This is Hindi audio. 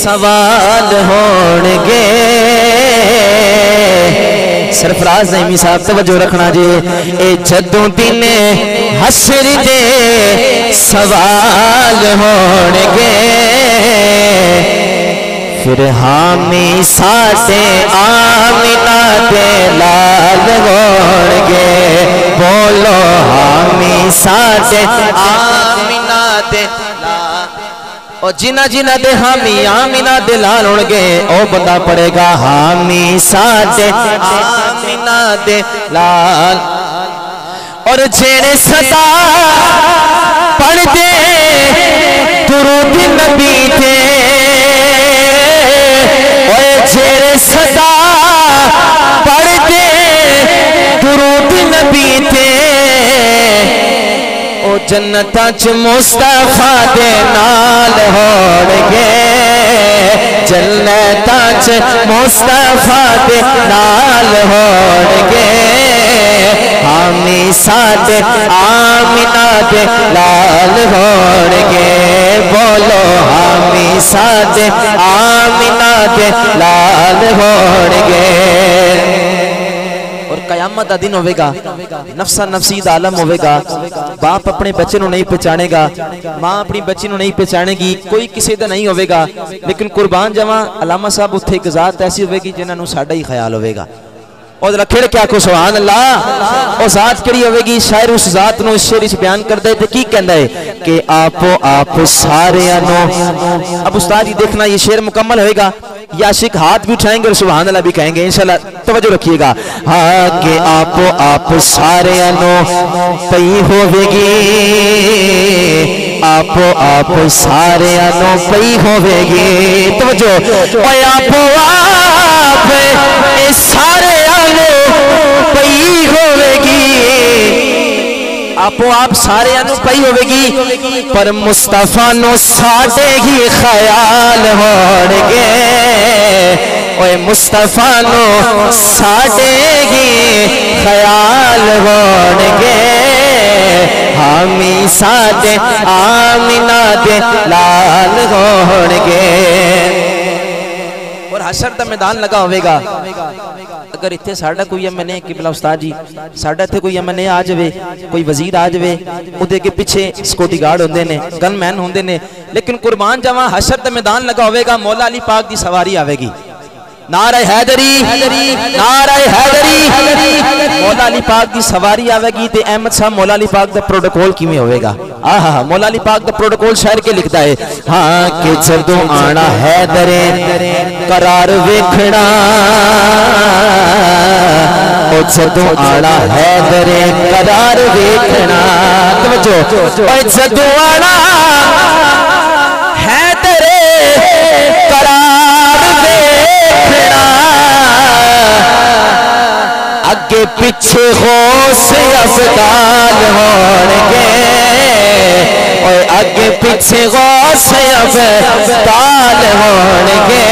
सवाल होंगे। सरफराज नईमी साहब तवज्जो रखना जी, ए जदों दिन हशर दे सवाल होंगे, फिर हामी साडे आमिना दे लाल होंगे। बोलो हामी साडे आमिना दे और जिना जिना दे हामी आमिना दे लाल होंगे, ओ बंदा पड़ेगा हामी साडे आमिना दे लाल। और जेड़े सदा पढ़ दे दुरूद नबी थे, ओए जेड़े सदा पढ़ दे दुरूद नबी थे, ओ जन्नता च मुस्तफा दे नाल होणगे। जन्नता च मुस्तफा दे नाल होणगे, हामी साडे आमिना दे लाल होणगे। बोलो हामी साडे आमिना दे लाल होणगे। और कयामत का दिन होगा, नफसा नफसी दा आलम होगा। बाप अपने बच्चे को नहीं पहचानेगा, माँ अपनी बच्ची को नहीं पहचानेगी, कोई किसी का नहीं होगा। लेकिन कुर्बान जावा अलामा साहब उत्थे एक जात ऐसी होगी जिन्होंने साडा ही ख्याल होगा। और रखेड़ क्या को सुभान अल्लाह। और जात केड़ी होगी, शायर उस जात नो शेर इस बयान करदा है ते की कहंदा है कि आपो आप सारियां नो। अब उस्ताद जी देखना ये शेर मुकम्मल होएगा, याशिक हाथ भी उठाएंगे और सुभान अल्लाह भी कहेंगे इंशाल्लाह, तवज्जो रखिएगा। हाँ कि आपो आप सारियां नो पई होवेगी, आपो आप सारियां नो पई होवेगी। तवज्जो, ओए आपो आप सारे पई होवेगी, आपो आप सारे अनु पई होवेगी, पर मुस्तफा नो साडे ही ख्याल होणगे। ओए मुस्तफा नो साडे ही ख्याल होणगे, हामी साडे आमिना दे लाल होणगे। और हशर दा मैदान लगा होगा। अगर इत्थे साडा कोई एमएनए किबला उस्ताद जी साडा इत्थे कोई एमएनए आ जाए, कोई वजीर आ जाए, उहदे के पीछे सिक्योरिटी गार्ड होंदे ने, गनमैन होंदे ने, लेकिन कुर्बान जावा हशर दा मैदान लगा होगा, मौला अली पाक दी सवारी आवेगी। नारे हैदरी, नारे हैदरी, मौला अली पाक दी सवारी आवेगी। ते अहमद साहब मौला अली पाक दा प्रोटोकॉल किवें होवेगा? आहा, मौला अली पाक दा प्रोटोकॉल शायर के लिखता है, हाँ कि जदों आना हैदरे करार वेखना, ओ जदों आना हैदरे करार वेखना। तवज्जो, ओए जदों आना हैदरे करार वेखना, अगे पिछे गौस अफदाल होणगे। और अगे पीछे गौस अफदाल होणगे,